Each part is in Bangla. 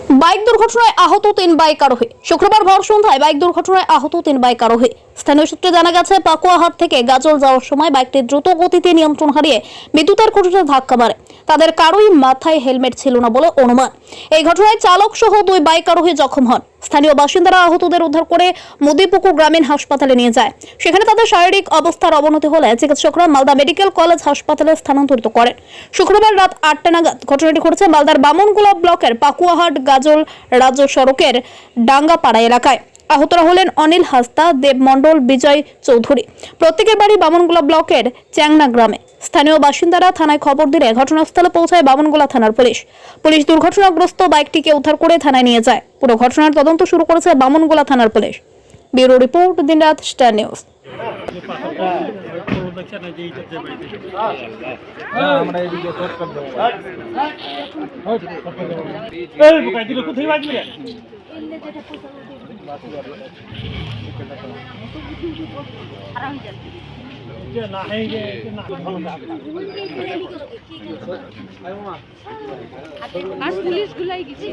বাইক দুর্ঘটনায় আহত 3 বাইক আরোহী। শুক্রবার ভোর সন্ধ্যায় বাইক দুর্ঘটনায় আহত 3 বাইক আরোহী। স্থানীয় সূত্রে জানা গেছে, পাকুয়াহাট থেকে গাজল যাওয়ার সময় বাইকটি দ্রুত গতিতে নিয়ন্ত্রণ হারিয়ে বিদ্যুতের খুঁটিতে ধাক্কা মারে। তাদের কারোই মাথায় হেলমেট ছিল না বলে অনুমান। এই ঘটনায় চালক সহ 2 বাইক আরোহী জখম হন। স্থানীয় বাসিন্দারা আহতদের উদ্ধার করে মুদিপুকুর গ্রামীণ হাসপাতালে নিয়ে যায়। সেখানে তাদের শারীরিক অবস্থার অবনতি হলে চিকিৎসকরা মালদা মেডিকেল কলেজ হাসপাতালে স্থানান্তরিত করেন। শুক্রবার রাত 8টা নাগাদ ঘটনাটি ঘটেছে মালদার বামনগোলা ব্লকের পাকুয়াহাট গাজল রাজ্য সড়কের ডাঙ্গাপাড়া এলাকায়। আহতরা হলেন অনিল হাসদা, দেব মণ্ডল, বিজয় চৌধুরী। প্রত্যেকের বাড়ি বামনগোলা ব্লকের চ্যাংনা গ্রামে। স্থানীয় বাসিন্দারা থানায় খবর দিলে ঘটনাস্থলে পৌঁছায় বামনগোলা থানার পুলিশ। পুলিশ দুর্ঘটনাগ্রস্ত বাইকটিকে উদ্ধার করে থানায় নিয়ে যায়। পুরো ঘটনার তদন্ত শুরু করেছে বামনগোলা থানার পুলিশ। ব্যুরো রিপোর্ট, দিনরাত স্টার নিউজ। আর পুলিশ গুলাই গেছে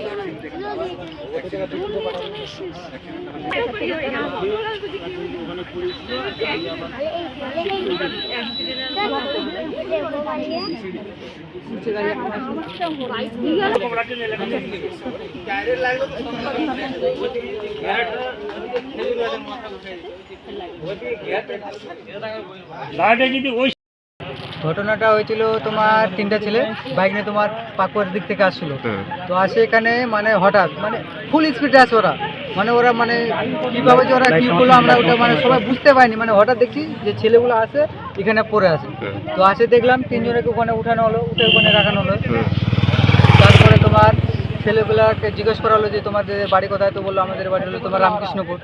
ঘটনাটা হয়েছিল তোমার 3টা ছেলে বাইক নিয়ে তোমার পাকুয়ার দিক থেকে আসছিল। তো আসে এখানে মানে হঠাৎ মানে ফুল স্পিডে আসে ওরা, মানে ওরা মানে কীভাবে যে ওরা কী করলো আমরা ওটা মানে সবাই বুঝতে পারিনি। মানে হঠাৎ দেখছি যে ছেলেগুলো আসে এখানে পড়ে আসে। তো আসে দেখলাম 3 জনকে ওখানে উঠানো হলো, উঠে ওখানে রাখানো হলো। তারপরে তোমার ছেলেগুলোকে জিজ্ঞেস করা হলো যে তোমাদের বাড়ি কোথায়। তো বললো আমাদের বাড়ি হলো তোমার রামকৃষ্ণপুর।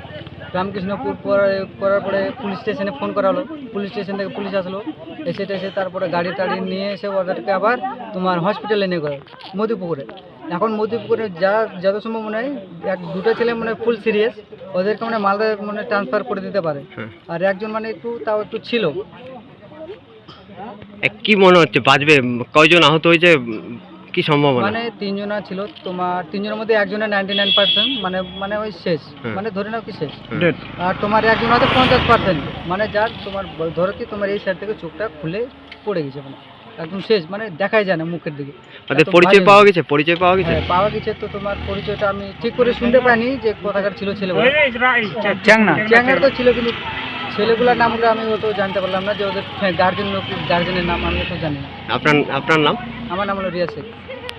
করার পরে পুলিশ স্টেশনে ফোন করা হলো। পুলিশ স্টেশন থেকে পুলিশ আসলো, এসে তারপরে গাড়ি টাড়ি নিয়ে এসে ওদেরকে আবার তোমার হসপিটালে নিয়ে গেল মধুপুকুরে। এখন মধুপুকুরে যত সম্ভব মনে হয় 1-2টা ছেলে মানে ফুল সিরিয়াস, ওদেরকে মানে মালদায় মানে ট্রান্সফার করে দিতে পারে। আর একজন মানে একটু ছিল। কি মনে হচ্ছে বাঁচবে? কয়জন আহত হয়েছে, কি সম্ভাবনা? মানে 3 জনা ছিল তোমার, 3 জনের মধ্যে একজনের 99% মানে ওই শেষ, মানে ধরে নাও কি শেষ। আর তোমার একজন আছে 50%, মানে যার তোমার ধরো কি তোমার এই সাইড থেকে চোখটা খুলে পড়ে গেছে, মানে একদম শেষ, মানে দেখাই যায় না মুখের দিকে। তাদের পরিচয় পাওয়া গেছে? হ্যাঁ পাওয়া গেছে। তো তোমার পরিচয়টা আমি ঠিক করে শুনতে পাইনি যে কোথাকার ছিল ছেলেগুলো। চ্যাংনার তো ছিল, কিন্তু ছেলেগুলোর নামগুলো আমি তো জানতে পারলাম না যে ওদের গার্জেনের নাম আমি তো জানি না। আপনার নাম? আমার নাম হলো রিয়া শেখ।